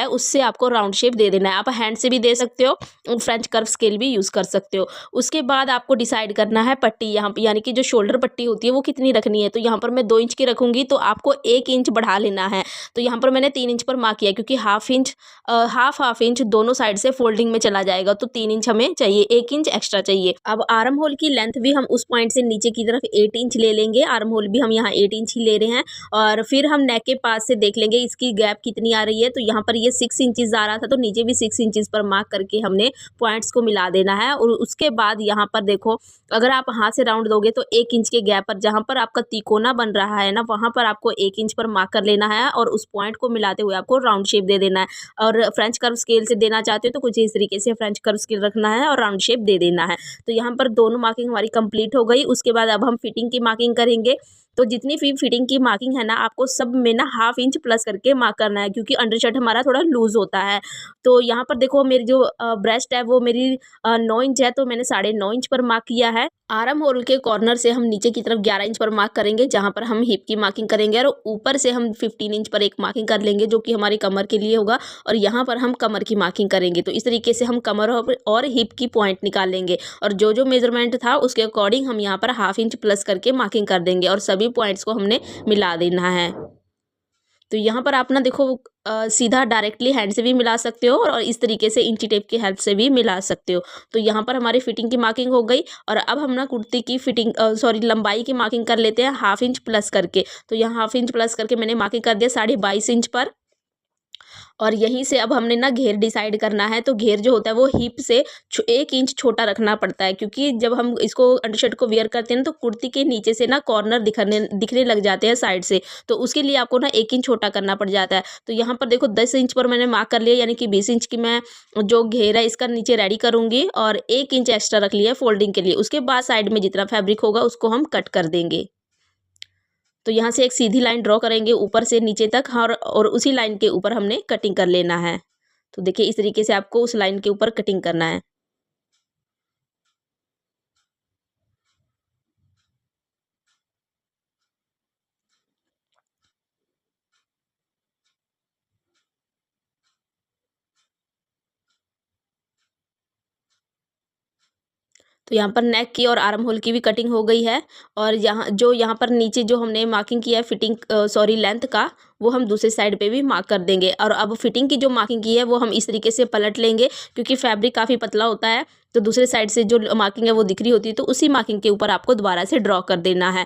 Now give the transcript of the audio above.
है उससे आपको राउंड शेप दे देना है। आप हैंड से भी दे सकते हो, फ्रेंच कर्व स्केल भी यूज़ कर सकते हो। उसके बाद आपको डिसाइड करना है पट्टी यहाँ पे, यानी कि जो शोल्डर पट्टी होती है वो कितनी रखनी है। तो यहाँ पर मैं 2 इंच की रखूँगी, तो आपको 1 इंच बढ़ा लेना है। तो यहाँ पर मैंने 3 इंच पर मार्क किया, क्योंकि हाफ इंच दोनों साइड से फोल्डिंग में चला जाएगा, तो 3 इंच हमें चाहिए, 1 इंच एक्स्ट्रा चाहिए। अब आर्म होल की लेंथ भी हम उस पॉइंट से नीचे की तरफ 8 इंच ले लेंगे। आर्म होल भी हम यहाँ 8 इंच ही ले रहे हैं। और फिर हम नेक के पास से देख लेंगे इसकी गैप कितनी आ रही है। तो यहाँ पर ये 6 इंचज़ आ रहा था, तो नीचे भी 6 इंचज़ पर मार्क करके हमने पॉइंट्स को मिला देना है। और उसके बाद यहाँ पर देखो, अगर आप हाथ से राउंड दोगे तो 1 इंच के गैप पर जहाँ पर आपका तिकोना बन रहा है ना, वहाँ पर आपको 1 इंच पर मार्क कर लेना है और उस पॉइंट को मिलाते हुए आपको राउंड शेप दे देना है। और फ्रेंच कर्व स्केल से देना चाहते हो तो कुछ इस तरीके से फ्रेंच कर्व स्केल रखना है और राउंड शेप दे देना है। तो यहाँ पर दोनों मार्किंग हमारी कंप्लीट हो गई। उसके बाद अब हम फिटिंग की मार्किंग करेंगे। तो जितनी भी फिटिंग की मार्किंग है ना, आपको सब में ना हाफ इंच प्लस करके मार्क करना है, क्योंकि अंडरशर्ट हमारा थोड़ा लूज होता है। तो यहाँ पर देखो, मेरी जो ब्रेस्ट है वो मेरी 9 इंच है, तो मैंने 9.5 इंच पर मार्क किया है। आर्म होल के कॉर्नर से हम नीचे की तरफ 11 इंच पर मार्क करेंगे, जहाँ पर हम हिप की मार्किंग करेंगे। और ऊपर से हम 15 इंच पर एक मार्किंग कर लेंगे, जो कि हमारी कमर के लिए होगा। और यहाँ पर हम कमर की मार्किंग करेंगे। तो इस तरीके से हम कमर और हिप की पॉइंट निकाल लेंगे। और जो जो मेजरमेंट था उसके अकॉर्डिंग हम यहाँ पर हाफ इंच प्लस करके मार्किंग कर देंगे। और सभी पॉइंट्स को हमने मिला देना है। तो यहाँ पर आप ना देखो, सीधा डायरेक्टली हैंड से भी मिला सकते हो और इस तरीके से इंची टेप की हेल्प से भी मिला सकते हो। तो यहाँ पर हमारी फिटिंग की मार्किंग हो गई। और अब हम ना कुर्ती की फिटिंग लंबाई की मार्किंग कर लेते हैं हाफ इंच प्लस करके। तो यहाँ हाफ इंच प्लस करके मैंने मार्किंग कर दिया 22.5 इंच पर। और यहीं से अब हमने ना घेर डिसाइड करना है। तो घेर जो होता है वो हिप से 1 इंच छोटा रखना पड़ता है, क्योंकि जब हम इसको अंडरशर्ट को वियर करते हैं ना, तो कुर्ती के नीचे से ना कॉर्नर दिखने लग जाते हैं साइड से। तो उसके लिए आपको ना 1 इंच छोटा करना पड़ जाता है। तो यहाँ पर देखो 10 इंच पर मैंने मार्क कर लिया, यानी कि 20 इंच की मैं जो घेर है इसका नीचे रेडी करूँगी। और 1 इंच एक्स्ट्रा रख लिया फोल्डिंग के लिए। उसके बाद साइड में जितना फैब्रिक होगा उसको हम कट कर देंगे। तो यहाँ से एक सीधी लाइन ड्रॉ करेंगे ऊपर से नीचे तक, और उसी लाइन के ऊपर हमने कटिंग कर लेना है। तो देखिए इस तरीके से आपको उस लाइन के ऊपर कटिंग करना है। तो यहाँ पर नेक की और आर्म होल की भी कटिंग हो गई है। और यहाँ पर नीचे जो हमने मार्किंग किया है फिटिंग लेंथ का, वो हम दूसरे साइड पे भी मार्क कर देंगे। और अब फिटिंग की जो मार्किंग की है वो हम इस तरीके से पलट लेंगे, क्योंकि फैब्रिक काफ़ी पतला होता है। तो दूसरे साइड से जो मार्किंग है वो दिख रही होती है, तो उसी मार्किंग के ऊपर आपको दोबारा से ड्रॉ कर देना है।